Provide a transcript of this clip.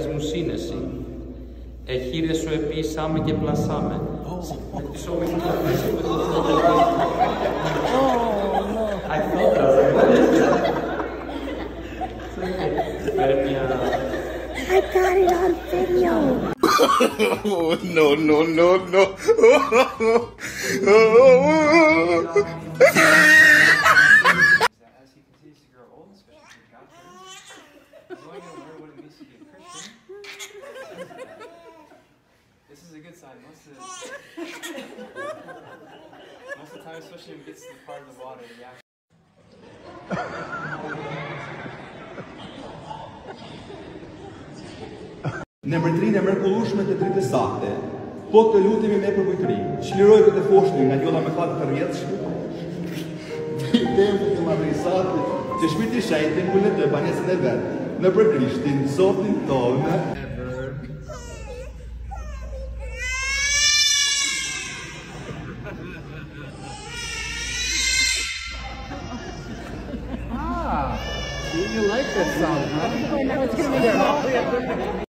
μου σύνεση. Εχείρε σου επίσαμε και πλασάμε. I thought that I got it on video. Oh, no, no, no, no. As he continues to grow old, especially for Godfrey, he's going to learn what it means to be a Christian. This is a good sign. Most of the time, especially when he gets to the part of the water, he actually... Në mërtrinë e mrekullueshme të dritës sakte, po të lutemi me përkujtëri, çliroj këtë foshën nga gjolla me fatë të rrjedhshme, tempën të madhërisate, që Shpirti i Shenjtë mbulon të banesën e vet, në për Krishtin, Zotin tonë. You like this song, huh? I know it's gonna be